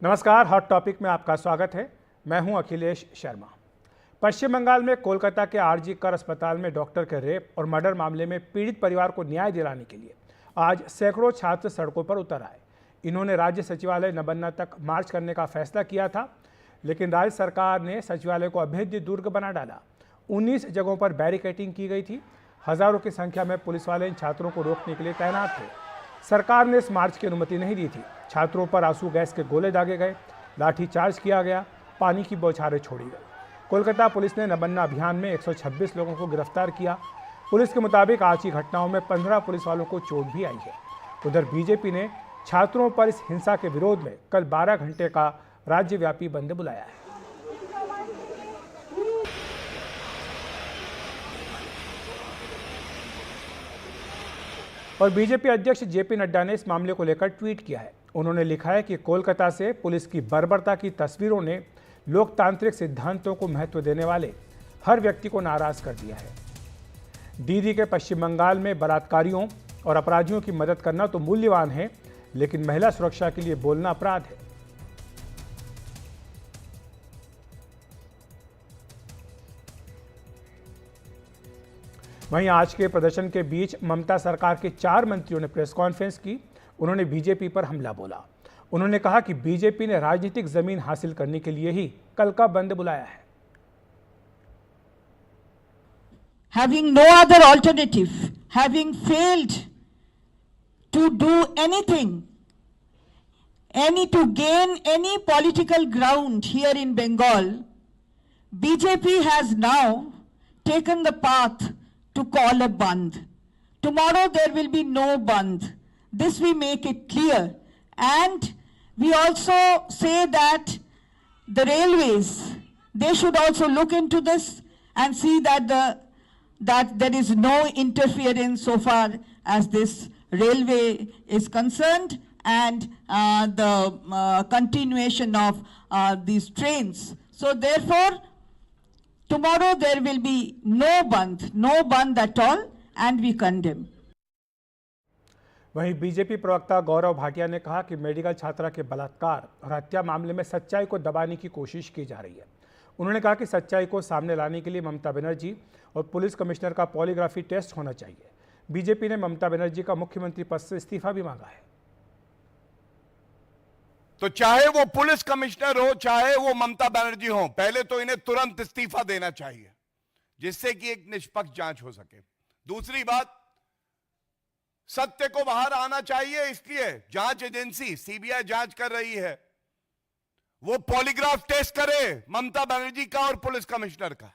नमस्कार, hot topic में आपका स्वागत है। मैं हूं अखिलेश शर्मा। पश्चिम बंगाल में कोलकाता के आरजी कर अस्पताल में डॉक्टर के रेप और मर्डर मामले में पीड़ित परिवार को न्याय दिलाने के लिए आज सैकड़ों छात्र सड़कों पर उतर आए। इन्होंने राज्य सचिवालय नबन्ना तक मार्च करने का फैसला किया था, लेकिन राज्य सरकार ने सचिवालय को अभेद्य दुर्ग बना डाला। 19 जगहों पर बैरिकेडिंग की गई थी। हजारों की संख्या में पुलिस वाले इन छात्रों को रोकने के लिए तैनात थे। सरकार ने इस मार्च की अनुमति नहीं दी थी। छात्रों पर आंसू गैस के गोले दागे गए, लाठी चार्ज किया गया, पानी की बौछारें छोड़ी गई। कोलकाता पुलिस ने नबन्ना अभियान में 126 लोगों को गिरफ्तार किया। पुलिस के मुताबिक आज की घटनाओं में 15 पुलिस वालों को चोट भी आई है। उधर बीजेपी ने छात्रों पर इस हिंसा के विरोध में कल 12 घंटे का राज्यव्यापी बंद बुलाया है। और बीजेपी अध्यक्ष जेपी नड्डा ने इस मामले को लेकर ट्वीट किया है। उन्होंने लिखा है कि कोलकाता से पुलिस की बर्बरता की तस्वीरों ने लोकतांत्रिक सिद्धांतों को महत्व देने वाले हर व्यक्ति को नाराज कर दिया है। दीदी के पश्चिम बंगाल में बलात्कारियों और अपराधियों की मदद करना तो मूल्यवान है, लेकिन महिला सुरक्षा के लिए बोलना अपराध है। वहीं आज के प्रदर्शन के बीच ममता सरकार के 4 मंत्रियों ने प्रेस कॉन्फ्रेंस की। उन्होंने बीजेपी पर हमला बोला। उन्होंने कहा कि बीजेपी ने राजनीतिक जमीन हासिल करने के लिए ही कल का बंद बुलाया है। Having no other alternative, having failed to do anything, to gain any political ground here in Bengal, BJP has now taken the path to call a Bandh. Tomorrow there will be no Bandh. This we make it clear. And we also say that the railways, they should also look into this and see that there is no interference so far as this railway is concerned, and the continuation of these trains. So therefore, tomorrow there will be no Bandh at all, and we condemn. वहीं BJP प्रवक्ता गौरव भाटिया ने कहा कि medical छात्रा के बलात्कार और हत्या मामले में सच्चाई को दबाने की कोशिश की जा रही है। उन्होंने कहा कि सच्चाई को सामने लाने के लिए ममता बनर्जी और पुलिस कमिश्नर का पॉलीग्राफी टेस्ट होना चाहिए। बीजेपी ने ममता बनर्जी का मुख्यमंत्री पद से इस्तीफा भी मांगा है। तो चाहे वो पुलिस कमिश्नर हो, चाहे वो ममता बनर्जी हो, पहले तो इन्हें तुरंत इस्तीफा देना चाहिए, जिससे कि एक निष्पक्ष जांच हो सके। दूसरी बात, सत्य को बाहर आना चाहिए, इसलिए जांच एजेंसी सीबीआई जांच कर रही है, वो पॉलीग्राफ टेस्ट करे ममता बनर्जी का और पुलिस कमिश्नर का,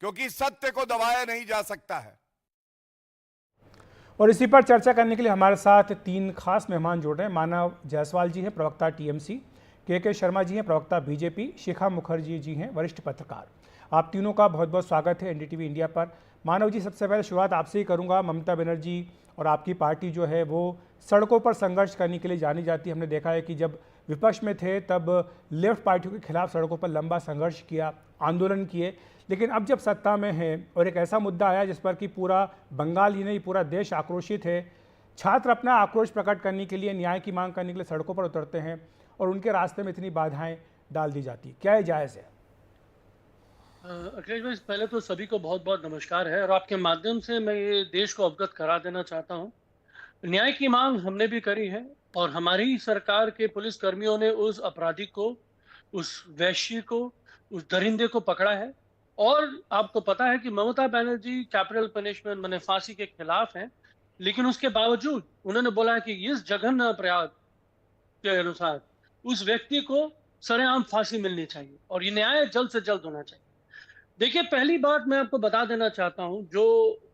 क्योंकि सत्य को दबाया नहीं जा सकता है। और इसी पर चर्चा करने के लिए हमारे साथ 3 खास मेहमान जुड़ रहे हैं। मानव जायसवाल जी हैं, प्रवक्ता टीएमसी, के शर्मा जी हैं, प्रवक्ता बीजेपी, शिखा मुखर्जी जी हैं, वरिष्ठ पत्रकार। आप तीनों का बहुत बहुत स्वागत है एनडीटीवी इंडिया पर। मानव जी, सबसे पहले शुरुआत आपसे ही करूंगा। ममता बनर्जी और आपकी पार्टी जो है वो सड़कों पर संघर्ष करने के लिए जानी जाती है। हमने देखा है कि जब विपक्ष में थे तब लेफ्ट पार्टियों के खिलाफ सड़कों पर लंबा संघर्ष किया, आंदोलन किए, लेकिन अब जब सत्ता में है और एक ऐसा मुद्दा आया जिस पर कि पूरा बंगाल ही नहीं पूरा देश आक्रोशित है, छात्र अपना आक्रोश प्रकट करने के लिए, न्याय की मांग करने के लिए सड़कों पर उतरते हैं और उनके रास्ते में इतनी बाधाएं डाल दी जाती, क्या ये जायज़ है? अखिलेश भाई, पहले तो सभी को बहुत बहुत नमस्कार है और आपके माध्यम से मैं ये देश को अवगत करा देना चाहता हूँ। न्याय की मांग हमने भी करी है और हमारी सरकार के पुलिस कर्मियों ने उस अपराधी को, उस वैश्य को, उस दरिंदे को पकड़ा है। और आपको पता है कि ममता बनर्जी कैपिटल पनिशमेंट माने फांसी के खिलाफ हैं, लेकिन उसके बावजूद उन्होंने बोला है कि इस जघन्य अपराध के अनुसार उस व्यक्ति को सरेआम फांसी मिलनी चाहिए और ये न्याय जल्द से जल्द होना चाहिए। देखिए, पहली बात मैं आपको बता देना चाहता हूं जो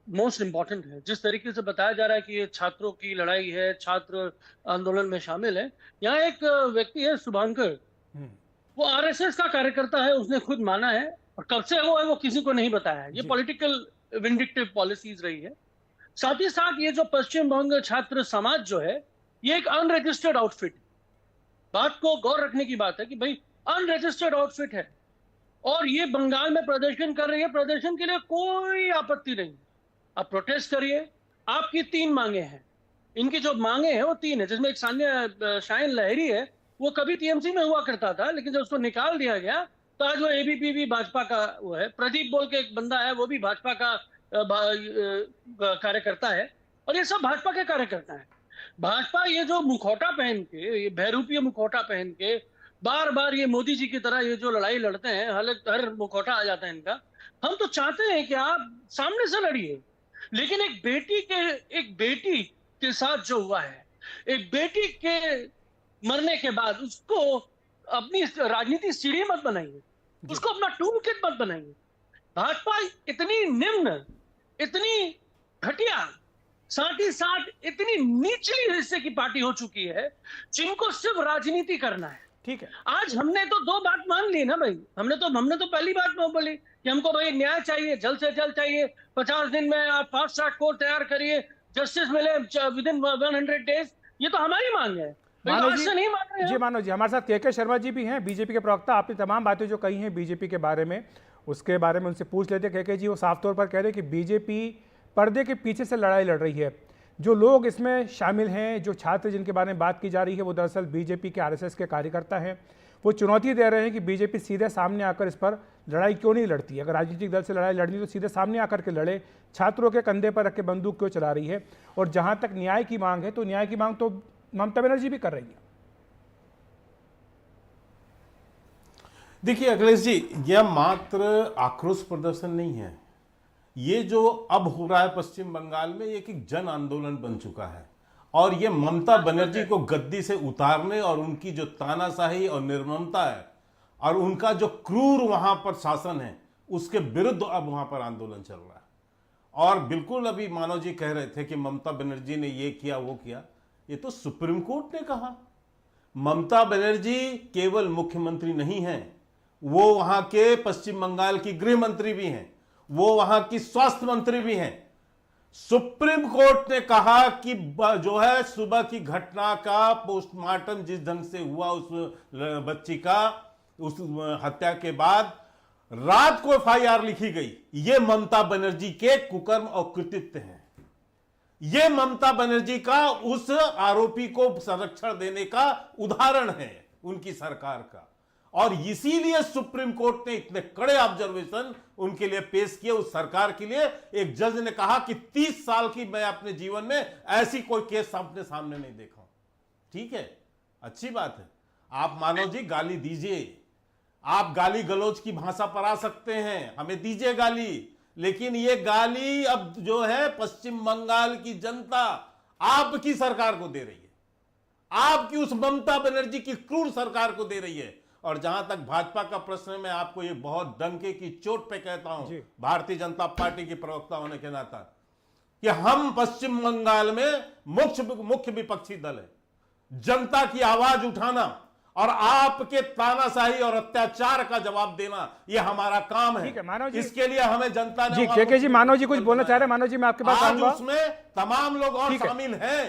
मोस्ट इम्पॉर्टेंट है, जिस तरीके से बताया जा रहा है कि ये छात्रों की लड़ाई है, छात्र आंदोलन में शामिल है। यहाँ एक व्यक्ति है शुभांकर, वो आरएसएस का कार्यकर्ता है, उसने खुद माना है और कब से वो है वो किसी को नहीं बताया है। ये पॉलिटिकल विंडिक्टिव पॉलिसीज रही है। साथ ही साथ ये जो पश्चिम बंग छात्र समाज जो है, ये एक अनरजिस्टर्ड आउटफिट, बात को गौर रखने की बात है कि भाई अनरजिस्टर्ड आउटफिट है और ये बंगाल में प्रदर्शन कर रही है। प्रदर्शन के लिए कोई आपत्ति नहीं, आप प्रोटेस्ट करिए। आपकी 3 मांगे हैं, इनकी जो मांगे हैं वो 3 है, जिसमें एक शाइन लहरी है वो कभी टीएमसी में हुआ करता था, लेकिन जब उसको निकाल दिया गया तो आज वो एबीपी भी भाजपा का वो है। प्रदीप बोल के एक बंदा है, वो भी भाजपा का कार्यकर्ता है, और ये सब भाजपा के कार्यकर्ता है। भाजपा ये जो मुखौटा पहन के, ये बहरूपीय मुखौटा पहन के बार बार ये मोदी जी की तरह ये जो लड़ाई लड़ते हैं, हर मुखौटा आ जाता है इनका। हम तो चाहते हैं कि आप सामने से लड़िए, लेकिन एक बेटी के साथ जो हुआ है, एक बेटी के मरने के बाद उसको अपनी राजनीति सीढ़ी मत बनाइए, उसको अपना टूल किट मत बनाइए। भाजपा इतनी निम्न, इतनी घटिया, साथ ही साथ इतनी निचली हिस्से की पार्टी हो चुकी है जिनको सिर्फ राजनीति करना है। ठीक है, आज हमने तो दो बात मान ली ना भाई, हमने तो पहली बात में बोली कि हमको भाई न्याय चाहिए, जल्द से जल्द चाहिए, 50 दिन में आप फास्ट ट्रैक कोर्ट तैयार करिए, जस्टिस मिले विद इन 100 डेज। ये तो हमारी मांग है, मानव जी। नहीं मान रहे जी मानव जी, हमारे साथ के शर्मा जी भी हैं, बीजेपी के प्रवक्ता। आपने तमाम बातें जो कही हैं बीजेपी के बारे में, उसके बारे में उनसे पूछ लेते। के जी वो साफ तौर पर कह रहे हैं कि बीजेपी पर्दे के पीछे से लड़ाई लड़ रही है। जो लोग इसमें शामिल हैं, जो छात्र जिनके बारे में बात की जा रही है, वो दरअसल बीजेपी के आरएसएस के कार्यकर्ता हैं। वो चुनौती दे रहे हैं कि बीजेपी सीधे सामने आकर इस पर लड़ाई क्यों नहीं लड़ती। अगर राजनीतिक दल से लड़ाई लड़नी तो सीधे सामने आकर के लड़े, छात्रों के कंधे पर रख के बंदूक क्यों चला रही है। और जहां तक न्याय की मांग है, तो न्याय की मांग तो ममता बनर्जी भी कर रही है। देखिए अखिलेश जी, यह मात्र आक्रोश प्रदर्शन नहीं है। ये जो अब हो रहा है पश्चिम बंगाल में, ये एक जन आंदोलन बन चुका है। और ये ममता बनर्जी को गद्दी से उतारने और उनकी जो तानाशाही और निर्ममता है और उनका जो क्रूर वहां पर शासन है, उसके विरुद्ध अब वहां पर आंदोलन चल रहा है। और बिल्कुल अभी मानव जी कह रहे थे कि ममता बनर्जी ने ये किया वो किया, ये तो सुप्रीम कोर्ट ने कहा। ममता बनर्जी केवल मुख्यमंत्री नहीं है, वो वहां के पश्चिम बंगाल की गृह मंत्री भी हैं, वो वहां की स्वास्थ्य मंत्री भी हैं। सुप्रीम कोर्ट ने कहा कि जो है सुबह की घटना का पोस्टमार्टम जिस ढंग से हुआ उस बच्ची का, उस हत्या के बाद रात को एफआईआर लिखी गई, ये ममता बनर्जी के कुकर्म और कृतित्व हैं। ये ममता बनर्जी का उस आरोपी को संरक्षण देने का उदाहरण है उनकी सरकार का। और इसीलिए सुप्रीम कोर्ट ने इतने कड़े ऑब्जर्वेशन उनके लिए पेश किए उस सरकार के लिए। एक जज ने कहा कि 30 साल की मैं अपने जीवन में ऐसी कोई केस अपने सामने नहीं देखा। ठीक है, अच्छी बात है, आप मानव जी गाली दीजिए, आप गाली गलौज की भाषा पर आ सकते हैं, हमें दीजिए गाली, लेकिन ये गाली अब जो है पश्चिम बंगाल की जनता आपकी सरकार को दे रही है, आपकी उस ममता बनर्जी की क्रूर सरकार को दे रही है। और जहां तक भाजपा का प्रश्न है, मैं आपको ये बहुत डंके की चोट पे कहता हूं, भारतीय जनता पार्टी के प्रवक्ता होने के नाते, कि हम पश्चिम बंगाल में मुख्य विपक्षी दल है। जनता की आवाज उठाना और आपके तानाशाही और अत्याचार का जवाब देना, ये हमारा काम है। मानव जी, इसके लिए हमें जनता ने के जी मानव जी कुछ बोलना चाह रहे हैं। मानव जी मैं आपके पास आऊंगा। उसमें तमाम लोग और शामिल हैं,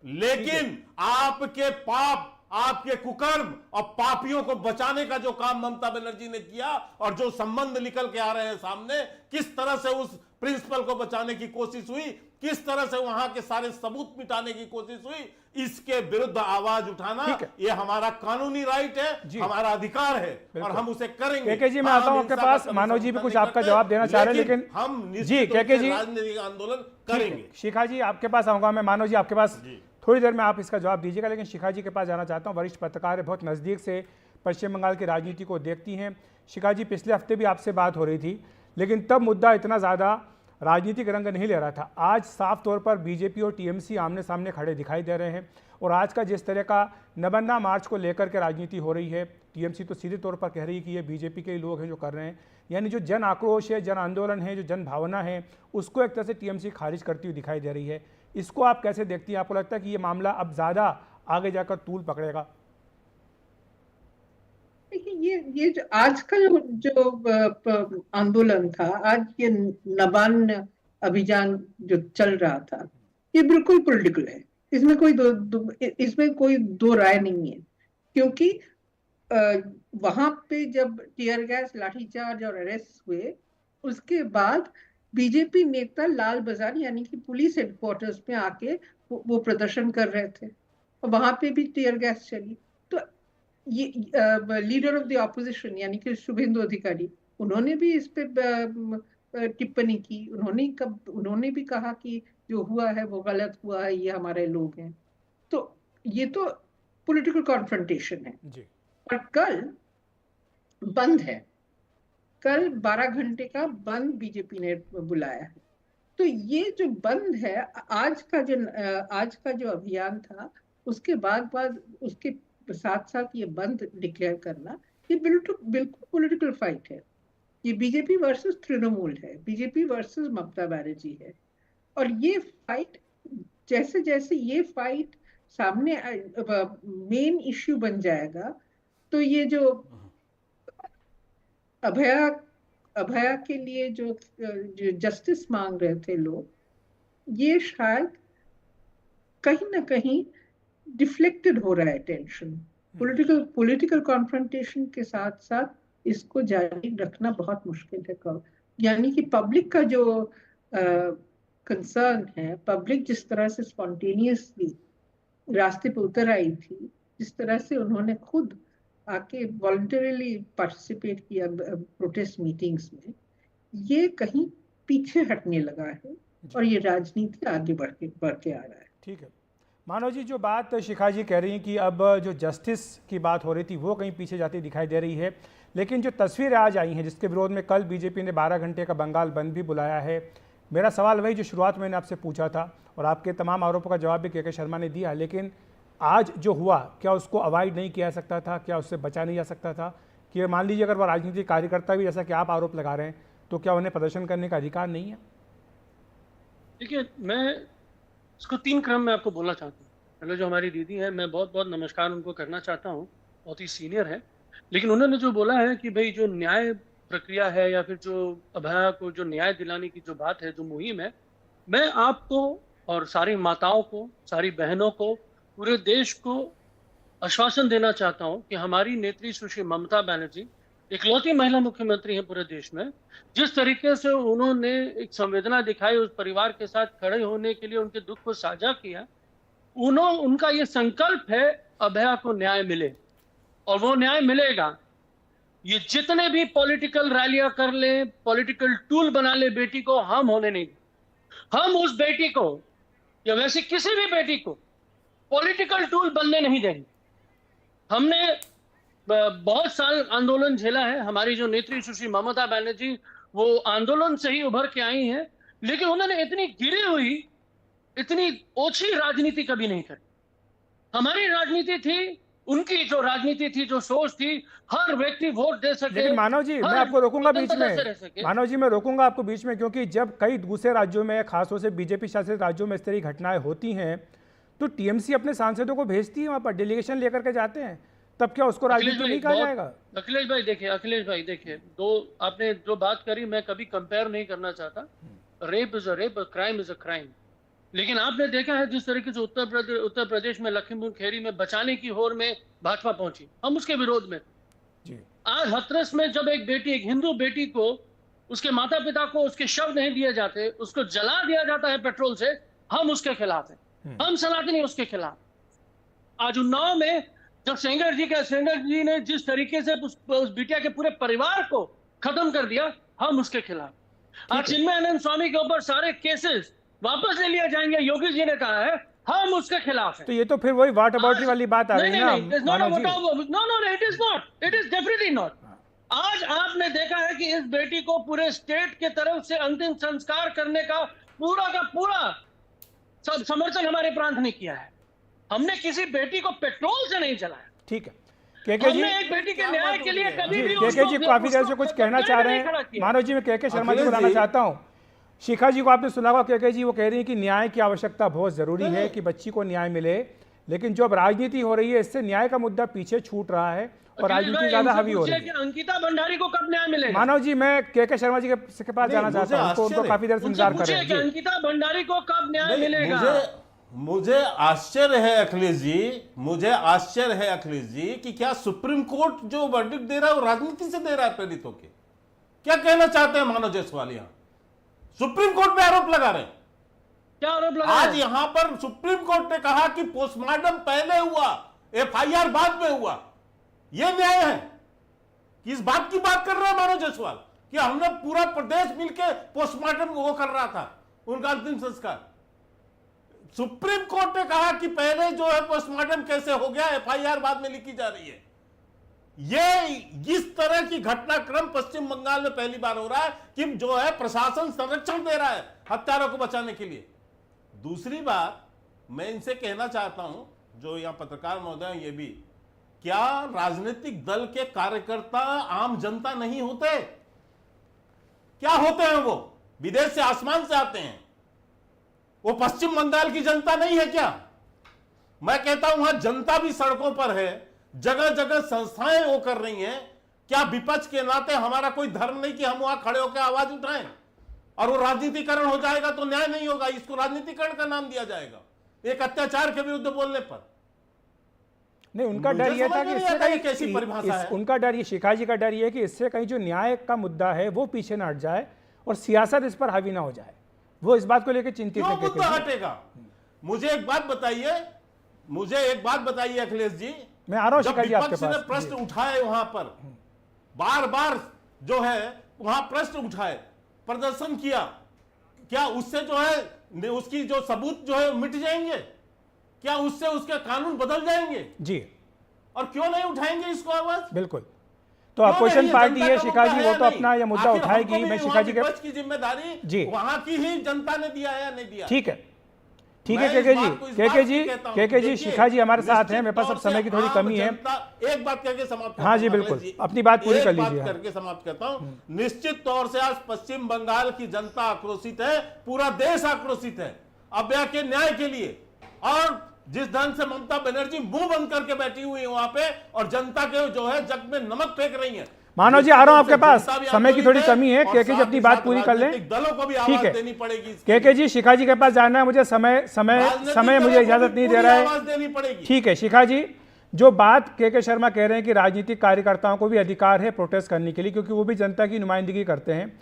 लेकिन आपके पाप, आपके कुकर्म और पापियों को बचाने का जो काम ममता बनर्जी ने किया और जो संबंध निकल के आ रहे हैं सामने, किस तरह से उस प्रिंसिपल को बचाने की कोशिश हुई, किस तरह से वहां के सारे सबूत मिटाने की कोशिश हुई, इसके विरुद्ध आवाज उठाना ये हमारा कानूनी राइट है, हमारा अधिकार है और हम उसे करेंगे। के जी मैं आता हूं आपके पास, मानव जी भी कुछ आपका जवाब देना चाह रहे हैं, लेकिन हम जी के जी राजनीतिक आंदोलन करेंगे। शिखा जी आपके पास आऊंगा मैं, मानव जी आपके पास थोड़ी देर में आप इसका जवाब दीजिएगा, लेकिन शिखा जी के पास जाना चाहता हूं। वरिष्ठ पत्रकार है, बहुत नज़दीक से पश्चिम बंगाल की राजनीति को देखती हैं। शिखा जी, पिछले हफ्ते भी आपसे बात हो रही थी, लेकिन तब मुद्दा इतना ज़्यादा राजनीतिक रंग नहीं ले रहा था। आज साफ तौर पर बीजेपी और टीएमसी आमने सामने खड़े दिखाई दे रहे हैं। और आज का जिस तरह का नबन्ना मार्च को लेकर के राजनीति हो रही है, टीएमसी तो सीधे तौर पर कह रही है कि ये बीजेपी के ही लोग हैं जो कर रहे हैं। यानी जो जन आक्रोश है, जन आंदोलन है, जो जन भावना है, उसको एक तरह से टीएमसी खारिज करती हुई दिखाई दे रही है। इसको आप कैसे देखती हैं? आपको लगता है कि ये मामला अब ज़्यादा आगे जाकर तूल पकड़ेगा? देखिए, ये जो आज का जो आंदोलन था, आज ये नबान्न अभियान जो चल रहा था, ये बिल्कुल पॉलिटिकल है। इसमें कोई दो राय नहीं है, क्योंकि वहां पे जब टीयर गैस, लाठीचार्ज और अरेस्ट हुए, उसके बाद बीजेपी नेता लाल बाजार यानी कि पुलिस हेडक्वार्टर्स में आके वो प्रदर्शन कर रहे थे और वहां पे भी टीयर गैस चली। तो ये लीडर ऑफ द ऑपोजिशन यानी कि शुभेंदु अधिकारी, उन्होंने भी इस पे टिप्पणी की। उन्होंने भी कहा कि जो हुआ है वो गलत हुआ है, ये हमारे लोग हैं। तो ये तो पॉलिटिकल कॉन्फ्रंटेशन है। जी। और कल बंद है, कल 12 घंटे का बंद बीजेपी ने बुलाया है। तो ये जो बंद है, आज का जो अभियान था, उसके बाद उसके साथ साथ ये बंद डिक्लेयर करना, ये बिल्कुल पॉलिटिकल फाइट है। ये बीजेपी वर्सेस तृणमूल है, बीजेपी वर्सेस ममता बनर्जी है। और ये फाइट, जैसे जैसे ये फाइट सामने मेन इश्यू बन जाएगा, तो ये जो अभया के लिए जो जस्टिस मांग रहे थे लोग, ये शायद कहीं ना कहीं डिफ्लेक्टेड हो रहा है टेंशन। पॉलिटिकल कॉन्फ्रंटेशन के साथ साथ इसको जारी रखना बहुत मुश्किल है। यानी कि पब्लिक का जो कंसर्न है, पब्लिक जिस तरह से स्पॉन्टेनियसली रास्ते पे उतर आई थी, जिस तरह से उन्होंने खुद आके वॉलंटरीली पार्टिसिपेट किया प्रोटेस्ट मीटिंग्स में, ये कहीं पीछे हटने लगा है और ये राजनीति आगे बढ़ के आ रहा है। ठीक है मानव जी, जो बात शिखा जी कह रही हैं कि अब जो जस्टिस की बात हो रही थी वो कहीं पीछे जाती दिखाई दे रही है, लेकिन जो तस्वीरें आज आई हैं जिसके विरोध में कल बीजेपी ने 12 घंटे का बंगाल बंद भी बुलाया है, मेरा सवाल वही जो शुरुआत में मैंने आपसे पूछा था और आपके तमाम आरोपों का जवाब भी के शर्मा ने दिया, लेकिन आज जो हुआ क्या उसको अवॉइड नहीं किया जा सकता था? क्या उससे बचा नहीं जा सकता था? कि मान लीजिए अगर वह राजनीतिक कार्यकर्ता भी, जैसा कि आप आरोप लगा रहे हैं, तो क्या उन्हें प्रदर्शन करने का अधिकार नहीं है? देखिए, मैं इसको 3 क्रम में आपको बोलना चाहता हूँ। पहले जो हमारी दीदी है, मैं बहुत बहुत नमस्कार उनको करना चाहता हूँ, बहुत ही सीनियर है। लेकिन उन्होंने जो बोला है कि भाई जो न्याय प्रक्रिया है या फिर जो अभया को जो न्याय दिलाने की जो बात है, जो मुहिम है, मैं आपको और सारी माताओं को, सारी बहनों को, पूरे देश को आश्वासन देना चाहता हूं कि हमारी नेत्री सुश्री ममता बनर्जी इकलौती महिला मुख्यमंत्री हैं पूरे देश में। जिस तरीके से उन्होंने एक संवेदना दिखाई, उस परिवार के साथ खड़े होने के लिए, उनके दुख को साझा किया, उनका ये संकल्प है अभया को न्याय मिले और वो न्याय मिलेगा। ये जितने भी पॉलिटिकल रैलियां कर ले, पॉलिटिकल टूल बना ले बेटी को, हम होने नहीं। हम उस बेटी को या वैसे किसी भी बेटी को पॉलिटिकल टूल बनने नहीं देंगे। हमने बहुत साल आंदोलन झेला है। हमारी जो नेत्री सुश्री ममता बनर्जी वो आंदोलन से ही उभर के आई हैं, लेकिन उन्होंने इतनी गिरी हुई, इतनी ओछी राजनीति कभी नहीं करी। हमारी राजनीति थी, उनकी जो राजनीति थी, जो सोच थी, हर व्यक्ति वोट दे सके। लेकिन मानव जी, मैं आपको रोकूंगा बीच में। मानव जी, मैं रोकूंगा आपको बीच में, क्योंकि जब कई दूसरे राज्यों में, खासतौर से बीजेपी शासित राज्यों में इस तरह की घटनाएं होती हैं तो टीएमसी अपने सांसदों को भेजती है, वहां पर डेलीगेशन लेकर के जाते हैं, तब क्या उसको राजनीति नहीं कहा जाएगा? अखिलेश भाई देखिए, दो आपने जो बात करी, मैं कभी कंपेयर नहीं करना चाहता। Rape is a rape, crime is a crime. लेकिन आपने देखा है जिस तरीके से उत्तर प्रदेश में लखीमपुर खीरी में बचाने की होड़ में भाजपा पहुंची, हम उसके विरोध में जी। आज हाथरस में जब एक हिंदू बेटी को, उसके माता पिता को उसके शव नहीं दिए जाते, उसको जला दिया जाता है पेट्रोल से, हम उसके खिलाफ हैं। हम सनातनी उसके खिलाफ। आज उन्नाव में जब सेंगर जी ने जिस तरीके से उस बिटिया के पूरे परिवार को खत्म कर दिया, हम उसके खिलाफ। आज चिन्मयानंद स्वामी के ऊपर सारे केसेस वापस ले लिए जाएंगे, योगी जी ने कहा है, हम उसके खिलाफ हैं। तो ये तो फिर वही व्हाट अबाउट वाली बात आ रही है ना? No, it is not, it is definitely not. आज आपने देखा है कि इस बेटी को पूरे स्टेट के तरफ से अंतिम संस्कार करने का पूरा सब समर्थन हमारे प्रांत ने किया है। हमने किसी बेटी को पेट्रोल से नहीं जलाया। ठीक है, केके जी, हमने एक बेटी के न्याय के लिए कभी भी केके जी काफी देर से कुछ कहना चाह रहे हैं। मानव जी, मैं केके शर्मा जी को बुलाना चाहता हूँ। शिखा जी को आपने सुना होगा, केके जी वो कह रही है कि न्याय की आवश्यकता बहुत जरूरी है कि बच्ची को न्याय मिले, लेकिन जो अब राजनीति हो रही है इससे न्याय का मुद्दा पीछे छूट रहा है और राजनीति ज्यादा हावी हो रही है। अंकिता भंडारी को कब न्याय मिलेगा? मानव जी, मैं केके शर्मा जी के पास जाना चाहता हूँ, उनको काफी देर से इंतजार कर रहे हैं। अंकिता भंडारी को कब न्याय मिलेगा? मुझे आश्चर्य है अखिलेश जी, कि क्या सुप्रीम कोर्ट जो वर्डिक्ट दे रहा है वो राजनीति से दे रहा है प्रेरित होके? क्या कहना चाहते हैं मानव जायसवाल? यहाँ सुप्रीम कोर्ट पे आरोप लगा रहे हैं। क्या आरोप लगा? आज यहां पर सुप्रीम कोर्ट ने कहा कि पोस्टमार्टम पहले हुआ, एफआईआर बाद में हुआ। ये न्याय है कि इस बात की बात कर रहा है मानव जायसवाल कि हमने पूरा प्रदेश मिलकर पोस्टमार्टम वो कर रहा था उनका अंतिम संस्कार। सुप्रीम कोर्ट ने कहा कि पहले जो है पोस्टमार्टम कैसे हो गया, एफआईआर बाद में लिखी जा रही है। ये इस तरह की घटनाक्रम पश्चिम बंगाल में पहली बार हो रहा है कि जो है प्रशासन संरक्षण दे रहा है हत्यारों को बचाने के लिए। दूसरी बात मैं इनसे कहना चाहता हूं, जो यहां पत्रकार महोदय हैं, ये भी, क्या राजनीतिक दल के कार्यकर्ता आम जनता नहीं होते? क्या होते हैं? वो विदेश से आसमान से आते हैं। वो पश्चिम बंगाल की जनता नहीं है क्या? मैं कहता हूं वहां जनता भी सड़कों पर है, जगह जगह संस्थाएं वो कर रही हैं। क्या विपक्ष के नाते हमारा कोई धर्म नहीं कि हम वहां खड़े होकर आवाज उठाएं? और वो राजनीतिकरण हो जाएगा तो न्याय नहीं होगा, इसको राजनीतिकरण का नाम दिया जाएगा एक अत्याचार के विरुद्ध बोलने पर। नहीं, उनका डर ये था कि इससे कहीं कैसी परिभाषा है? उनका डर ये, शिखा जी का डर ये है कि इससे कहीं जो न्याय का मुद्दा है वो पीछे न हट जाए और सियासत इस पर हावी ना हो जाए। वो इस बात को लेकर चिंतित है। क्यों मुद्दा हटेगा? मुझे एक बात बताइए अखिलेश जी, मैं आ रहा हूं शिखा जी आपके पास। प्रश्न उठाए वहां पर, बार बार जो है वहां प्रश्न उठाए, प्रदर्शन किया, क्या उससे जो है उसकी जो सबूत जो है मिट जाएंगे? क्या उससे उसके कानून बदल जाएंगे? जी, और क्यों नहीं उठाएंगे इसको आवाज? बिल्कुल। तो अपोजिशन पार्टी है शिखा जी, वो तो अपना ये मुद्दा उठाएगी। मैं शिखा जी की जिम्मेदारी जी वहां की ही जनता ने दिया है या नहीं दिया? ठीक है, ठीक है। केके जी, शिखा जी हमारे साथ हैं। मेरे पास अब समय की थोड़ी कमी है। एक बात करके समाप्त। हाँ जी बिल्कुल, अपनी बात पूरी कर लीजिए। करके समाप्त करता हूं। निश्चित तौर से आज पश्चिम बंगाल की जनता आक्रोशित है, पूरा देश आक्रोशित है अभया के न्याय के लिए। और जिस ढंग से ममता बनर्जी मुंह बंद करके बैठी हुई है वहां पे और जनता के जो है जग में नमक फेंक रही है। मानव जी आ रहा हूं आपके पास, समय की थोड़ी कमी है। केके जी अपनी बात पूरी कर लें। दलों को भी ठीक आवाज है, देनी पड़ेगी। केके जी शिखा जी के पास जाना है मुझे, समय मुझे इजाजत नहीं दे रहा है। देनी पड़ेगी। ठीक है शिखा जी, जो बात केके शर्मा कह रहे हैं कि राजनीतिक कार्यकर्ताओं को भी अधिकार है प्रोटेस्ट करने के लिए, क्योंकि वो भी जनता की नुमाइंदगी करते हैं।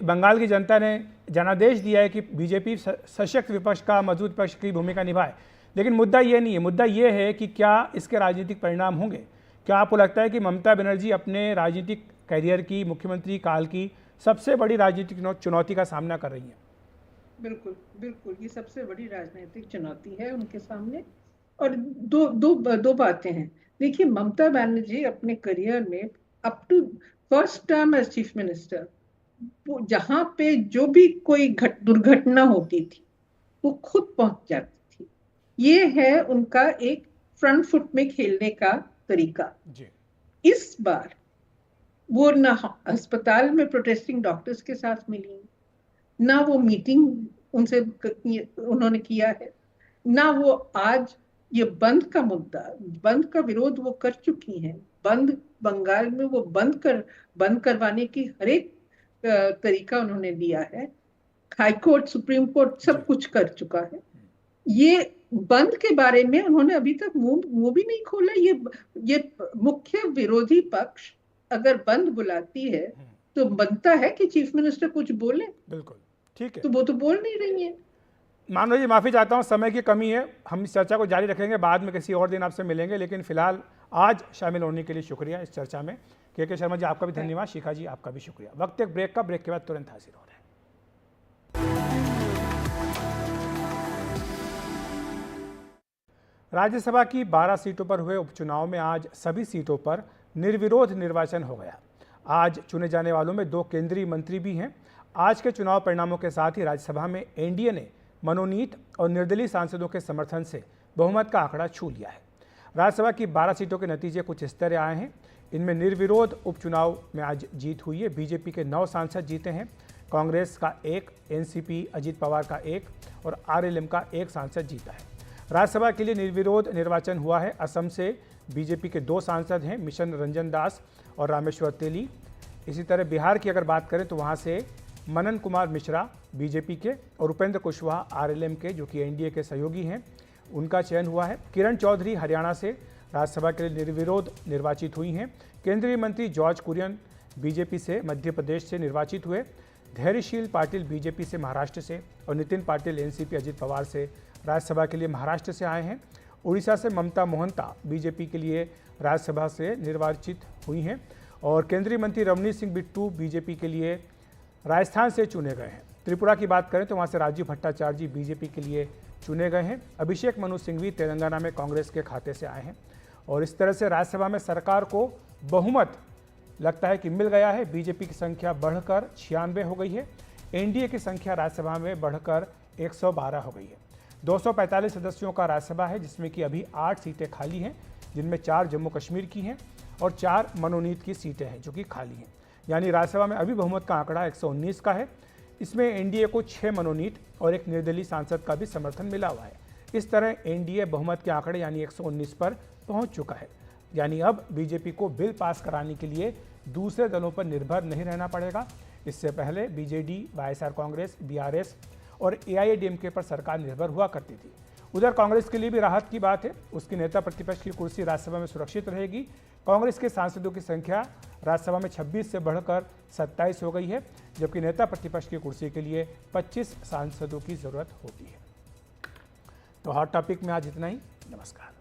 बंगाल की जनता ने जनादेश दिया है कि बीजेपी सशक्त विपक्ष का, मजबूत पक्ष की भूमिका निभाए। लेकिन मुद्दा ये नहीं है, मुद्दा ये है कि क्या इसके राजनीतिक परिणाम होंगे। क्या आपको लगता है कि ममता बनर्जी अपने राजनीतिक कैरियर की, मुख्यमंत्री काल की सबसे बड़ी राजनीतिक चुनौती का सामना कर रही हैं? बिल्कुल बिल्कुल, ये सबसे बड़ी राजनीतिक चुनौती है उनके सामने। और दो बातें हैं। देखिए, ममता बनर्जी अपने करियर में up to first term as chief minister, जहां पे जो भी कोई दुर्घटना होती थी वो खुद पहुंच जाती थी। ये है उनका एक फ्रंट फुट में खेलने का तरीका जी। इस बार वो ना अस्पताल में प्रोटेस्टिंग डॉक्टर्स के साथ मिली, ना वो मीटिंग उनसे उन्होंने किया है, ना वो आज ये बंद का मुद्दा, बंद का विरोध वो कर चुकी हैं। बंद बंगाल में वो बंद करवाने की हर एक तरीका उन्होंने लिया है। हाई कोर्ट, सुप्रीम कोर्ट सब कुछ कर चुका है। ये बंद के बारे में उन्होंने अभी तक मुंह भी नहीं खोला। ये मुख्य विरोधी पक्ष अगर बंद बुलाती है तो बनता है कि चीफ मिनिस्टर कुछ बोले। बिल्कुल ठीक है, तो वो तो बोल नहीं रही है। मानव जी माफ़ी चाहता हूँ, समय की कमी है। हम इस चर्चा को जारी रखेंगे, बाद में किसी और दिन आपसे मिलेंगे। लेकिन फिलहाल आज शामिल होने के लिए शुक्रिया इस चर्चा में। केके शर्मा जी आपका भी धन्यवाद, शिखा जी आपका भी शुक्रिया। वक्त एक ब्रेक का, ब्रेक के बाद तुरंत हाजिर हो रहे हैं। राज्यसभा की 12 सीटों पर हुए उपचुनाव में आज सभी सीटों पर निर्विरोध निर्वाचन हो गया। आज चुने जाने वालों में 2 केंद्रीय मंत्री भी हैं। आज के चुनाव परिणामों के साथ ही राज्यसभा में एनडीए ने मनोनीत और निर्दलीय सांसदों के समर्थन से बहुमत का आंकड़ा छू लिया है। राज्यसभा की 12 सीटों के नतीजे कुछ इस तरह आए हैं। इनमें निर्विरोध उपचुनाव में आज जीत हुई है। बीजेपी के 9 सांसद जीते हैं, कांग्रेस का 1, एनसीपी अजीत पवार का 1 और आरएलएम का 1 सांसद जीता है। राज्यसभा के लिए निर्विरोध निर्वाचन हुआ है। असम से बीजेपी के 2 सांसद हैं, मिशन रंजन दास और रामेश्वर तेली। इसी तरह बिहार की अगर बात करें तो वहाँ से मनन कुमार मिश्रा बीजेपी के और उपेंद्र कुशवाहा आरएलएम के, जो कि एनडीए के सहयोगी हैं, उनका चयन हुआ है। किरण चौधरी हरियाणा से राज्यसभा के लिए निर्विरोध निर्वाचित हुई हैं। केंद्रीय मंत्री जॉर्ज कुरियन बीजेपी से मध्य प्रदेश से निर्वाचित हुए। धैर्यशील पाटिल बीजेपी से महाराष्ट्र से और नितिन पाटिल एनसीपी अजीत पवार से राज्यसभा के लिए महाराष्ट्र से आए हैं। उड़ीसा से ममता मोहंता बीजेपी के लिए राज्यसभा से निर्वाचित हुई हैं और केंद्रीय मंत्री रवनीत सिंह बिट्टू बीजेपी के लिए राजस्थान से चुने गए हैं। त्रिपुरा की बात करें तो वहाँ से राजीव भट्टाचार्य जी बीजेपी के लिए चुने गए हैं। अभिषेक मनु सिंघवी तेलंगाना में कांग्रेस के खाते से आए हैं और इस तरह से राज्यसभा में सरकार को बहुमत लगता है कि मिल गया है। बीजेपी की संख्या बढ़कर 96 हो गई है। एनडीए की संख्या राज्यसभा में बढ़कर 112 हो गई है। 245 सदस्यों का राज्यसभा है जिसमें कि अभी 8 सीटें खाली हैं, जिनमें 4 जम्मू कश्मीर की हैं और 4 मनोनीत की सीटें हैं जो कि खाली हैं। यानी राज्यसभा में अभी बहुमत का आंकड़ा 119 का है। इसमें एनडीए को 6 मनोनीत और एक निर्दलीय सांसद का भी समर्थन मिला हुआ है। इस तरह एनडीए बहुमत के आंकड़े यानी 119 पर पहुंच चुका है। यानी अब बीजेपी को बिल पास कराने के लिए दूसरे दलों पर निर्भर नहीं रहना पड़ेगा। इससे पहले बीजेडी, वाईएसआर कांग्रेस, बीआरएस और एआईएडीएमके पर सरकार निर्भर हुआ करती थी। उधर कांग्रेस के लिए भी राहत की बात है, उसकी नेता प्रतिपक्ष की कुर्सी राज्यसभा में सुरक्षित रहेगी। कांग्रेस के सांसदों की संख्या राज्यसभा में 26 से बढ़कर 27 हो गई है, जबकि नेता प्रतिपक्ष की कुर्सी के लिए 25 सांसदों की जरूरत होती है। तो हॉट टॉपिक में आज इतना ही। नमस्कार।